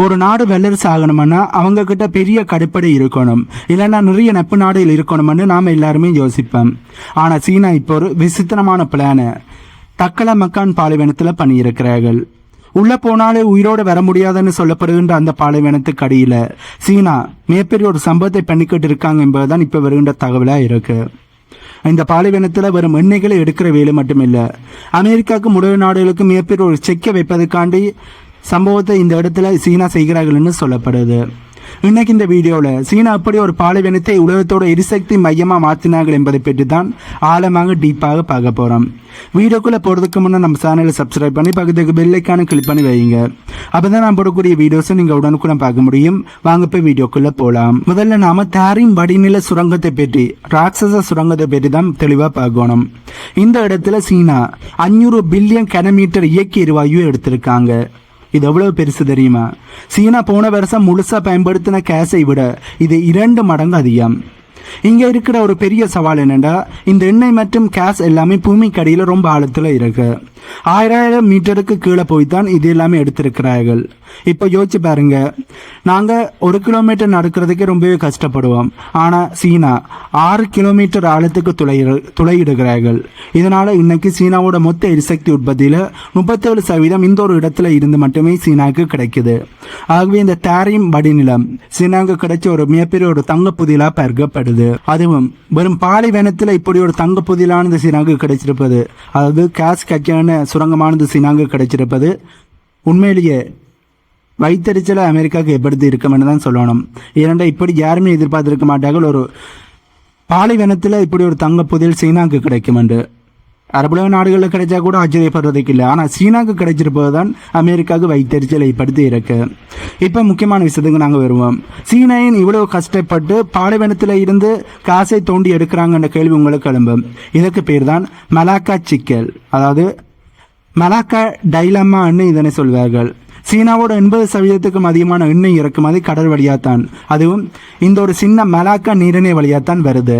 ஒரு நாடு வல்லரசு ஆகணும்னா அவங்க கிட்ட பெரிய கடுப்படை இருக்கணும், இல்லைன்னா நிறைய நட்பு நாடுகள் இருக்கணும்னு நாம எல்லாருமே யோசிப்போம். ஆனா சீனா இப்போ ஒரு விசித்திரமான பிளான தக்கல மக்கான் பாலைவனத்துல பண்ணியிருக்கிறார்கள். உள்ள போனாலே உயிரோடு வர முடியாதுன்னு சொல்லப்படுகின்ற அந்த பாலைவனத்துக்கு அடியில சீனா மிகப்பெரிய ஒரு சம்பவத்தை பண்ணிக்கிட்டு இருக்காங்க என்பதுதான் இப்ப வருகின்ற தகவலா இருக்கு. இந்த பாலைவனத்துல வரும் எண்ணெய்களை எடுக்கிற வேலை மட்டுமில்ல, அமெரிக்காவுக்கு உலக நாடுகளுக்கு மிகப்பெரிய ஒரு செக்கை வைப்பதற்காண்டி சம்பவத்தை இந்த இடத்துல சீனா செய்கிறார்கள்னு சொல்லப்படுது. இன்னைக்கு இந்த வீடியோவில் சீனா அப்படி ஒரு பாலைவனத்தை உலகத்தோட எரிசக்தி மையமாக மாற்றினார்கள் என்பதை பற்றி தான் ஆழமாக டீப்பாக பார்க்க போகிறோம். வீடியோக்குள்ளே போகிறதுக்கு முன்னே நம்ம சேனலை சப்ஸ்கிரைப் பண்ணி பக்கத்துக்கு பெல் ஐக்கானை கிளிக் பண்ணி வைங்க. அப்போ தான் நான் போடக்கூடிய வீடியோஸை நீங்கள் உடனுக்குடன் பார்க்க முடியும். வாங்க போய் வீடியோக்குள்ளே போகலாம். முதல்ல நாம் தாரிம் வடிநில சுரங்கத்தை பற்றி, ராட்சச சுரங்கத்தை பற்றி தான் தெளிவாக பார்க்கணும். இந்த இடத்துல சீனா 500 பில்லியன் கிலோமீட்டர் இயற்கை எரிவாயு எடுத்திருக்காங்க. இது எவ்வளவு பெருசு தெரியுமா? சீனா போன வருஷம் முழுசா பயன்படுத்தின கேஸை விட இது 2 மடங்கு அதிகம். இங்க இருக்கிற ஒரு பெரிய சவால் என்னன்னா, இந்த எண்ணெய் மற்றும் கேஸ் எல்லாமே பூமிக்கு அடியில ரொம்ப ஆழத்துல இருக்கு. 1000 மீட்டருக்கு கீழே போய்தான் இது எல்லாமே எடுத்திருக்கிறார்கள். இப்போ யோசிச்சு பாருங்க, நாங்க 1 கிலோமீட்டர் நடக்கிறதுக்கே ரொம்பவே கஷ்டப்படுவோம். ஆனா சீனா 6 கிலோமீட்டர் ஆழத்துக்கு துளையிடுகிறார்கள். இதனால இன்னைக்கு சீனாவோட மொத்த எரிசக்தி உற்பத்தியில 37% இந்த ஒரு இடத்துல இருந்து மட்டுமே சீனாவுக்கு கிடைக்குது. ஆகவே இந்த தாரிம் வடிநிலம் சீனாவுக்கு கிடைச்ச ஒரு மிகப்பெரிய ஒரு தங்க புதிலா பார்க்கப்படுது. அதுவும் வெறும் பாலைவனத்துல இப்படி ஒரு தங்க புதிலானது சீனாவுக்கு கிடைச்சிருப்பது, அதாவது கேஸ் கக்கியான சுரங்கமானது சீனாவுக்கு கிடைச்சிருப்பது உண்மையிலேயே வைத்தறிச்சலை அமெரிக்காவுக்கு ஏற்படுத்தி இருக்கும்னு தான் சொல்லணும். ஏனென்றா இப்படி யாருமே எதிர்பார்த்திருக்க மாட்டார்கள், ஒரு பாலைவனத்தில் இப்படி ஒரு தங்க புதில் சீனாவுக்கு கிடைக்கும் என்று. அரபுலக நாடுகளில் கிடைச்சா கூட ஆச்சரியப்படுறதுக்கு இல்லை, ஆனால் சீனாவுக்கு கிடைச்சிருப்பது தான் அமெரிக்காவுக்கு வைத்தறிச்சலை ஏற்படுத்தி இருக்கு. இப்போ முக்கியமான விஷயத்துக்கு நாங்கள் வருவோம். சீனாயின் இவ்வளவு கஷ்டப்பட்டு பாலைவனத்தில் இருந்து காசை தோண்டி எடுக்கிறாங்கன்ற கேள்வி உங்களுக்கு எழும்பும். இதற்கு பேர் தான் மலாக்கா சிக்கல், அதாவது மலாக்கா டைலம்மான்னு இதனை சொல்வார்கள். சீனாவோட 80% அதிகமான எண்ணெய் இறக்குமதி கடல் வழியாத்தான், அதுவும் இந்த ஒரு சின்ன மலாக்கா நீரிணை வழியாத்தான் வருது.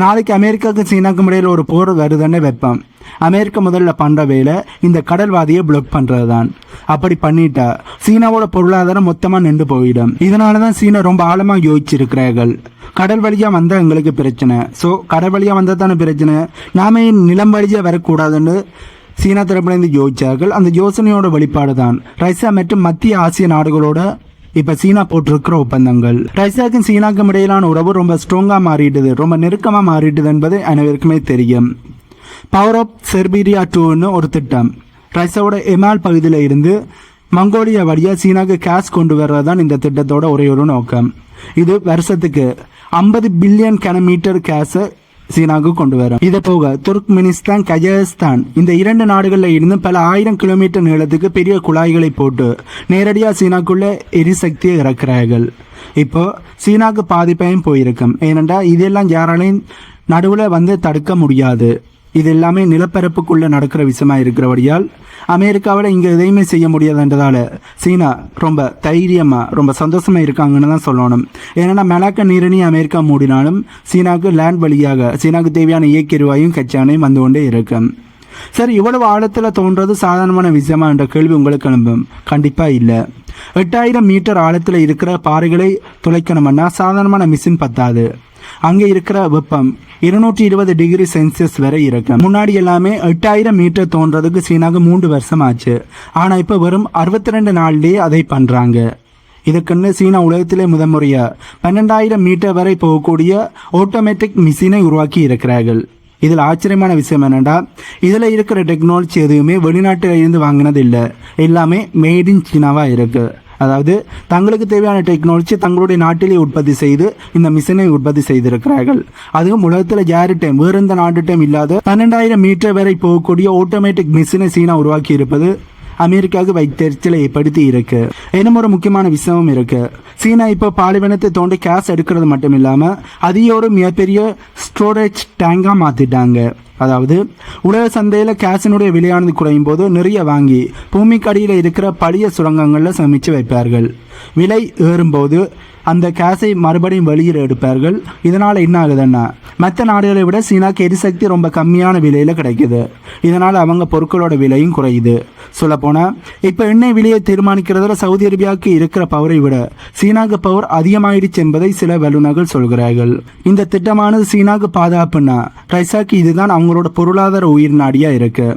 நாளைக்கு அமெரிக்காவுக்கு சீனாவுக்கும் இடையில் ஒரு போர் வருதுன்னு வைப்போம். அமெரிக்கா முதல்ல பண்ற வேலை இந்த கடல்வாதியை பிளாக் பண்றது தான். அப்படி பண்ணிட்டா சீனாவோட பொருளாதாரம் மொத்தமா நின்று போயிடும். இதனாலதான் சீனா ரொம்ப ஆழமா யோசிச்சிருக்கிறார்கள். கடல் வழியா வந்தா எங்களுக்கு பிரச்சனை, ஸோ கடல் வழியா வந்தா தானே பிரச்சனை, நாம நிலம் வழியா வரக்கூடாதுன்னு சீனா தரப்பிலிருந்து யோசிச்சார்கள். அந்த யோசனையோட வெளிப்பாடு தான் ரஷ்யா மற்றும் மத்திய ஆசிய நாடுகளோட இப்ப சீனா போட்டிருக்கிற ஒப்பந்தங்கள். ரஷ்யாவுக்கும் சீனாவுக்கும் இடையிலான உறவு ரொம்ப ஸ்ட்ராங்கா மாறிடுது, ரொம்ப நெருக்கமா மாறிடுது என்பது அனைவருக்குமே தெரியும். பவர் ஆஃப் செர்பீரியா 2ன்னு ஒரு திட்டம் ரஷ்யாவோட எமால் பகுதியில் இருந்து மங்கோலியா வழியா சீனாவுக்கு கேஸ் கொண்டு வர்றதுதான் இந்த திட்டத்தோட ஒரே ஒரு நோக்கம். இது வருஷத்துக்கு 50 பில்லியன் கிலோமீட்டர் கேஸை சீனாவுக்கு கொண்டு வரும். இதை போக துர்க்மெனிஸ்தான், கஜகஸ்தான் இந்த 2 நாடுகளில் இருந்து பல 1000 கிலோமீட்டர் நீளத்துக்கு பெரிய குழாய்களை போட்டு நேரடியாக சீனாக்குள்ள எரிசக்தியை இறக்குறார்கள். இப்போ சீனாவுக்கு பாதிப்பையும் போயிருக்கும். ஏனென்றா இதெல்லாம் யாராலையும் நடுவில் வந்து தடுக்க முடியாது. இது எல்லாமே நிலப்பரப்புக்குள்ள நடக்கிற விஷயமா இருக்கிறபடியால் அமெரிக்காவில் இங்கே எதையுமே செய்ய முடியாதுன்றதால சீனா ரொம்ப தைரியமா ரொம்ப சந்தோஷமா இருக்காங்கன்னு தான் சொல்லணும். ஏன்னா மலாக்கா நீரிணி அமெரிக்கா மூடினாலும் சீனாவுக்கு லேண்ட் வழியாக சீனாவுக்கு தேவையான இயற்கை எரிவாயும் கச்சானையும் வந்து கொண்டே இருக்கும். சரி, இவ்வளவு ஆழத்தில் தோன்றது சாதாரணமான விஷயமா என்ற கேள்வி உங்களுக்கு எழும்பும். கண்டிப்பா இல்லை. 8000 மீட்டர் ஆழத்தில் இருக்கிற பாறைகளை துளைக்கணும்னா சாதாரணமான மிஷின் பத்தாது. அங்கே இருக்கிற வெப்பம் 220 டிகிரி செல்சியஸ் வரை இருக்கு. முன்னாடி எல்லாமே 8000 மீட்டர் தோன்றதுக்கு சீனாவுக்கு 3 வருஷம் ஆச்சு. ஆனா இப்ப வெறும் 62 நாள்லயே அதை பண்றாங்க. இதுக்குன்னு சீனா உலகத்திலே முதன்முறையா 12000 மீட்டர் வரை போகக்கூடிய ஆட்டோமேட்டிக் மிஷினை உருவாக்கி இருக்கிறார்கள். இதில் ஆச்சரியமான விஷயம் என்னன்னா, இதில் இருக்கிற டெக்னாலஜி எதுவுமே வெளிநாட்டில் இருந்து வாங்கினது இல்லை, எல்லாமே மேட் இன் சீனாவா இருக்கு. அதாவது தங்களுக்கு தேவையான டெக்னாலஜி தங்களுடைய நாட்டிலே உற்பத்தி செய்து இந்த மிஷினை உற்பத்தி செய்திருக்கிறார்கள். அதுவும் உலகத்தில் யார்கிட்டையும் வேறு எந்த நாட்டுகிட்டையும் இல்லாத 12000 மீட்டர் வரை போகக்கூடிய ஆட்டோமேட்டிக் மிஷினை சீனா உருவாக்கி இருப்பது அமெரிக்காவுக்கு வைத்தறிச்சலை ஏற்படுத்தி இருக்கு. இன்னும் ஒரு முக்கியமான விஷயமும் இருக்கு. சீனா இப்போ பாலைவனத்தை தோண்டி கேஸ் எடுக்கிறது மட்டும் இல்லாம அதையே ஒரு மிகப்பெரிய ஸ்டோரேஜ் டேங்கா மாத்திட்டாங்க. அதாவது உலக சந்தையில கேஸினுடைய விலையானது குறையும் போது நிறைய வாங்கி பூமிக்கு அடியில் இருக்கிற பழைய சுரங்கங்கள்ல சமைச்சு வைப்பார்கள். விலை ஏறும்போது அந்த கேஸை மறுபடியும் வெளியில் எடுப்பார்கள். இதனால் என்ன ஆகுதுன்னா மற்ற நாடுகளை விட சீனாக்கு எரிசக்தி ரொம்ப கம்மியான விலையில் கிடைக்குது. இதனால் அவங்க பொருட்களோட விலையும் குறையுது. சொல்லப்போனால் இப்போ எண்ணெய் விலையை தீர்மானிக்கிறதுல சவுதி அரேபியாவுக்கு இருக்கிற பவரை விட சீனாக்கு பவர் அதிகமாயிடுச்சு என்பதை சில வல்லுநர்கள் சொல்கிறார்கள். இந்த திட்டமானது சீனாக்கு பாதுகாப்புன்னா ரைசாக்கு இதுதான் அவங்களோட பொருளாதார உயிர் நாடியாக இருக்கு.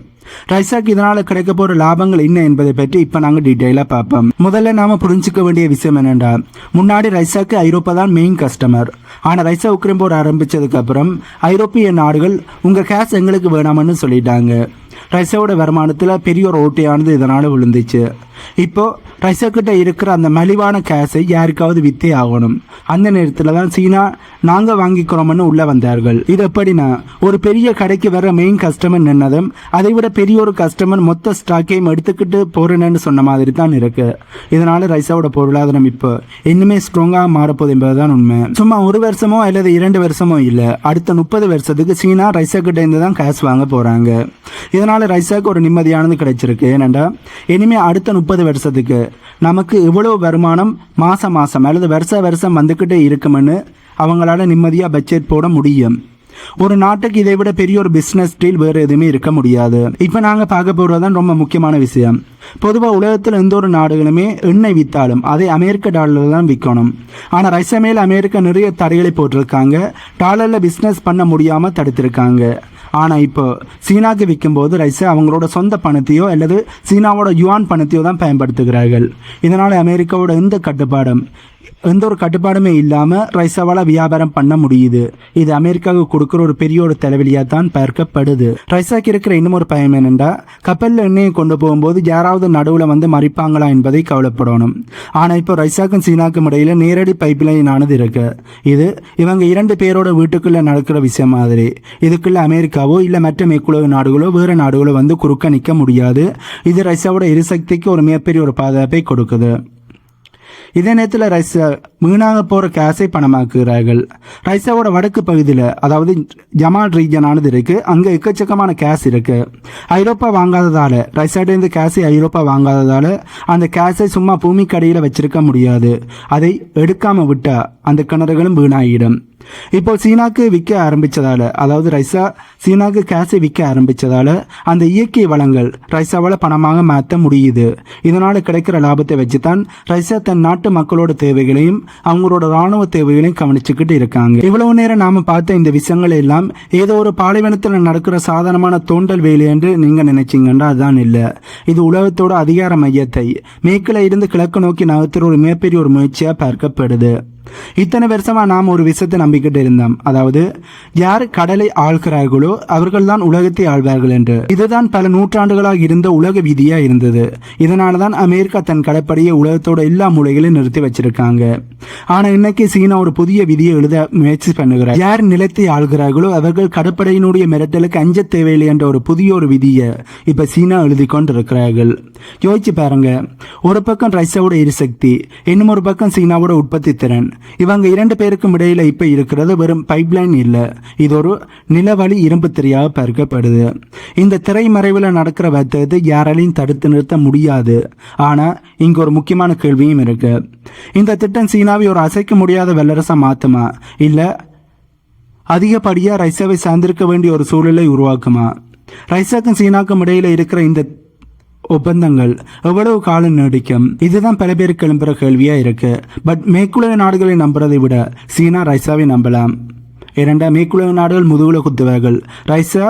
ரைசாக்கு இதனால் கிடைக்க போகிற லாபங்கள் என்ன என்பதை பற்றி இப்போ நாங்கள் டீட்டெயிலாக பார்ப்போம். முதல்ல நாம் புரிஞ்சுக்க வேண்டிய விஷயம் என்னென்னா, முன்னாடி ரைசாக்கு ஐரோப்பா தான் மெயின் கஸ்டமர். ஆனால் ரைசா உக்ரைன் போர் ஆரம்பித்ததுக்கப்புறம் ஐரோப்பிய நாடுகள் உங்கள் கேஸ் எங்களுக்கு வேணாமன்னு சொல்லிட்டாங்க. ரைசாவோட வருமானத்தில் பெரிய ஒரு ஓட்டையானது இதனால் விழுந்துச்சு. இப்போது ரைசா கிட்ட இருக்கிற அந்த மலிவான கேஸை யாருக்காவது விற்றே ஆகணும். அந்த நேரத்தில் தான் சீனா நாங்கள் வாங்கிக்கிறோம்னு உள்ளே வந்தார்கள். இது எப்படின்னா, ஒரு பெரிய கடைக்கு வர மெயின் கஸ்டமர் நின்னதும் அதை விட பெரிய ஒரு கஸ்டமர் மொத்த ஸ்டாக்கையும் எடுத்துக்கிட்டு போகிறேன்னு சொன்ன மாதிரி தான் இருக்குது. இதனால் ரைசாவோட பொருளாதாரம் இப்போ இன்னுமே ஸ்ட்ராங்காக மாறப்போகுது என்பதுதான் உண்மை. சும்மா ஒரு வருஷமோ அல்லது 2 வருஷமோ இல்லை, அடுத்த 30 வருஷத்துக்கு சீனா ரைசா கிட்ட இருந்து தான் கேஸ் வாங்க போகிறாங்க. இதனால் ரைசாவுக்கு ஒரு நிம்மதியானது கிடைச்சிருக்கு. ஏனெண்டா இனிமேல் அடுத்த 30 வருஷத்துக்கு நமக்கு இவ்வளோ வருமானம் மாதம் அல்லது வருஷம் வந்துக்கிட்டே இருக்குமென்னு அவங்களால நிம்மதியாக பட்ஜெட் போட முடியும். ஒரு நாட்டுக்கு இதை விட பெரிய ஒரு பிஸ்னஸ் டீல் வேறு எதுவுமே இருக்க முடியாது. இப்போ நாங்கள் பார்க்க போகிறது தான் ரொம்ப முக்கியமான விஷயம். பொதுவாக உலகத்தில் எந்த ஒரு நாடுகளுமே எண்ணெய் விற்றாலும் அதை அமெரிக்க டாலரில் தான் விற்கணும். ஆனால் ரைசா மேல் அமெரிக்கா நிறைய தடைகளை போட்டிருக்காங்க. டாலரில் பிஸ்னஸ் பண்ண முடியாமல் தடுத்திருக்காங்க. ஆனால் இப்போ சீனாவுக்கு விற்கும்போது ரைசா அவங்களோட சொந்த பணத்தையோ அல்லது சீனாவோட யுவான் பணத்தையோ தான் பயன்படுத்துகிறார்கள். இதனால் அமெரிக்காவோட எந்த ஒரு கட்டுப்பாடுமே இல்லாமல் ரைசாவால் வியாபாரம் பண்ண முடியுது. இது அமெரிக்காவுக்கு கொடுக்குற ஒரு பெரிய ஒரு தலைவலியாக தான் பார்க்கப்படுது. ரைசாக்கு இருக்கிற இன்னும் ஒரு பயம் என்னென்னா, கப்பலில் எண்ணெயை கொண்டு போகும்போது யாராவது நடுவில் வந்து மறிப்பாங்களா என்பதை கவலைப்படணும். ஆனால் இப்போ ரைசாக்கும் சீனாக்கும் இடையில் நேரடி பைப்லைன் ஆனது இருக்கு. இது இவங்க 2 பேரோட வீட்டுக்குள்ளே நடக்கிற விஷயம் மாதிரி. இதுக்குள்ள அமெரிக்காவோ இல்லை மற்ற மேற்குலக நாடுகளோ வேறு நாடுகளோ வந்து குறுக்க நிற்க முடியாது. இது ரைசாவோட எரிசக்திக்கு ஒரு மிகப்பெரிய ஒரு பாதுகாப்பை கொடுக்குது. இதே நேரத்தில் ரைசா வீணாக போகிற கேஸை பணமாக்குகிறார்கள். ரைசாவோட வடக்கு பகுதியில், அதாவது ஜமால் ரீஜனானது இருக்குது. அங்கே எக்கச்சக்கமான கேஸ் இருக்குது. ஐரோப்பா வாங்காததால், ரைசாட்டேருந்து கேஸை ஐரோப்பா வாங்காததால் அந்த கேஸை சும்மா பூமிக்கு அடியில் வச்சிருக்க முடியாது. அதை எடுக்காமல் விட்டால் அந்த கிணறுகளும் வீணாகிடும். இப்போ சீனாக்கு விற்க ஆரம்பித்ததால், அதாவது ரைசா சீனாக்கு கேஸை விற்க ஆரம்பித்ததால் அந்த இயற்கை வளங்கள் ரைசாவால் பணமாக மாற்ற முடியுது. இதனால் கிடைக்கிற லாபத்தை வச்சு தான் ரைசா தன் நாட்டு மக்களோட தேவைகளையும் அவங்களோட இராணுவ தேவைகளையும் கவனிச்சுக்கிட்டு இருக்காங்க. இவ்வளவு நேரம் நாம் பார்த்த இந்த விஷயங்கள் எல்லாம் ஏதோ ஒரு பாலைவனத்தில் நடக்கிற சாதாரணமான தோண்டல் வேலை என்று நீங்கள் நினைச்சிங்கன்னா அதுதான் இல்லை. இது உலகத்தோட அதிகார மையத்தை மேற்கில் இருந்து கிழக்கு நோக்கி நகர்த்துற ஒரு மிகப்பெரிய ஒரு முயற்சியாக பார்க்கப்படுது. இத்தனை வருஷமா நாம் ஒரு விஷயத்தை நம்பிக்கிட்டு இருந்தோம், அதாவது யார் கடலை ஆள்கிறார்களோ அவர்கள் தான் உலகத்தை ஆள்வார்கள் என்று. இதுதான் பல நூற்றாண்டுகளாக இருந்த உலக விதியா இருந்தது. இதனால தான் அமெரிக்கா தன் கடற்படையை உலகத்தோட எல்லா மூலைகளையும் நிறுத்தி வச்சிருக்காங்க. ஆனா இன்னைக்கு சீனா ஒரு புதிய விதியை எழுத முயற்சி பண்ணுகிறார். யார் நிலத்தை ஆள்கிறார்களோ அவர்கள் கடற்படையினுடைய மிரட்டலுக்கு அஞ்ச தேவையில்லை என்ற ஒரு புதிய ஒரு விதியை இப்ப சீனா எழுதி கொண்டு இருக்கிறார்கள். யோசிச்சு பாருங்க, ஒரு பக்கம் ரைசாவோட எரிசக்தி, இன்னும் ஒரு பக்கம் சீனாவோட உற்பத்தி திறன். இவங்க 2 பேருக்கும் இடையில இப்ப இருக்கிறது வெறும் பைப்லைன் இல்ல, இது ஒரு நிலவழி இரும்பு திரையாக பார்க்கப்படுது. இந்த திரைமறைவில் நடக்கிற வர்த்தகத்தை யாராலையும் தடுத்து நிறுத்த முடியாது. ஆனா இங்க ஒரு முக்கியமான கேள்வியும் இருக்கு. இந்த திட்டம் சீனாவை ஒரு அசைக்க முடியாத வல்லரசா மாத்துமா, இல்ல அதிகப்படியா ரைசாவை சார்ந்திருக்க வேண்டிய ஒரு சூழலை உருவாக்குமா? ரைசாக்கும் சீனாக்கும் இடையில இருக்கிற இந்த ஒப்பந்தங்கள் எவ்வளவு காலம் நீடிக்கும்? இதுதான் பல பேருக்கு எழும்புற கேள்வியா இருக்கு. பட் மேற்குலக நாடுகளை நம்புறதை விட சீனா ரைசாவை நம்பலாம். ஏனெண்டா மேற்குலக நாடுகள் முதுகுல குத்துவார்கள், ரைசா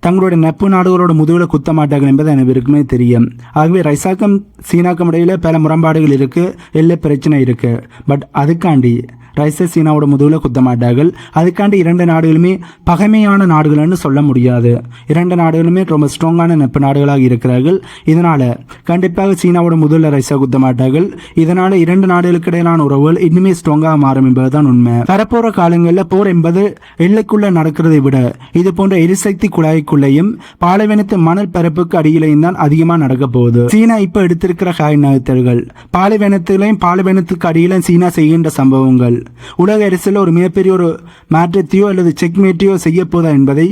தங்களுடைய நட்பு நாடுகளோட முதுகுல குத்த மாட்டார்கள் என்பது அனைவருக்குமே தெரியும். ஆகவே ரைசாக்கும் சீனாக்கும் இடையில பல முரண்பாடுகள் இருக்கு, எல்லா பிரச்சனை இருக்கு. பட் அதுக்காண்டி ரைசா சீனாவோட முதுகுல குத்த மாட்டார்கள். அதுக்காண்டி 2 நாடுகளுமே பகைமையான நாடுகள்னு சொல்ல முடியாது. 2 நாடுகளுமே ரொம்ப ஸ்ட்ராங்கான நட்பு நாடுகளாக இருக்கிறார்கள். இதனால கண்டிப்பாக சீனாவோட முதுகுல ரைசா குத்த மாட்டார்கள். இதனால 2 நாடுகளுக்கு இடையிலான உறவுகள் இன்னுமே ஸ்ட்ராங்காக மாறும் என்பதுதான் உண்மை. வரப்போற காலங்களில் போர் என்பது எல்லைக்குள்ள நடக்கிறதை விட இது போன்ற எரிசக்தி குழாய்க்குள்ளேயும் பாலைவனத்து மணல் பரப்புக்கு அடியிலையும் தான் அதிகமாக நடக்க போகுது. சீனா இப்ப எடுத்திருக்கிற காய் நகர்த்தல்கள், பாலைவனத்துக்கு அடியிலும் சீனா செய்கின்ற சம்பவங்கள் உலக அரசியல் ஒரு மிகப்பெரிய ஒரு மாற்றத்தையோ அல்லது செக்மேட்டையோ செய்ய போதா என்பதை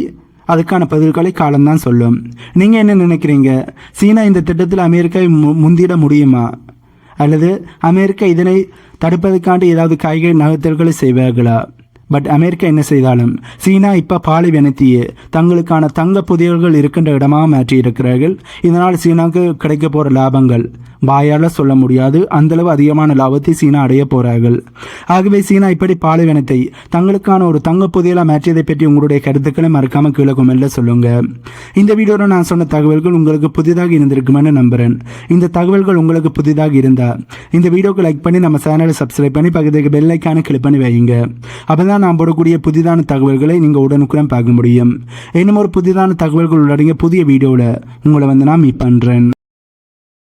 அதுக்கான பதில்களை காலம்தான் சொல்லும். நீங்க என்ன நினைக்கிறீங்க? சீனா இந்த திட்டத்தில் அமெரிக்காவை முந்திட முடியுமா? அல்லது அமெரிக்கா இதனை தடுப்பதற்காண்டி ஏதாவது காய்கறி நகர்த்தல்களை செய்வார்களா? பட் அமெரிக்கா என்ன செய்தாலும் சீனா இப்போ பாலைவனத்தையே தங்களுக்கான தங்க புதையல்கள் இருக்கின்ற இடமாக மாற்றி இருக்கிறார்கள். இதனால் சீனாவுக்கு கிடைக்க போகிற லாபங்கள் வாயால் சொல்ல முடியாது. அந்தளவு அதிகமான லாபத்தை சீனா அடைய போகிறார்கள். ஆகவே சீனா இப்படி பாலைவனத்தை தங்களுக்கான ஒரு தங்க புதையலாக மாற்றியதை பற்றி உங்களுடைய கருத்துக்களை மறக்காமல் கீழே கொமெண்ட்ல சொல்லுங்க. இந்த வீடியோவில் நான் சொன்ன தகவல்கள் உங்களுக்கு புதிதாக இருந்திருக்குமென்னு நம்புகிறேன். இந்த தகவல்கள் உங்களுக்கு புதிதாக இருந்தால் இந்த வீடியோக்கு லைக் பண்ணி நம்ம சேனலை சப்ஸ்கிரைப் பண்ணி பக்கத்துக்கு பெல் ஐக்கானை கிளிக் பண்ணி வைங்க. அப்போ நான் போடக்கூடிய புதிதான தகவல்களை நீங்கள் உடனுக்குடன் பார்க்க முடியும். இன்னும் ஒரு புதிதான தகவல்கள் உள்ளடங்கிய புதிய வீடியோவில் உங்களை நான் மீட் பண்ணுறேன்.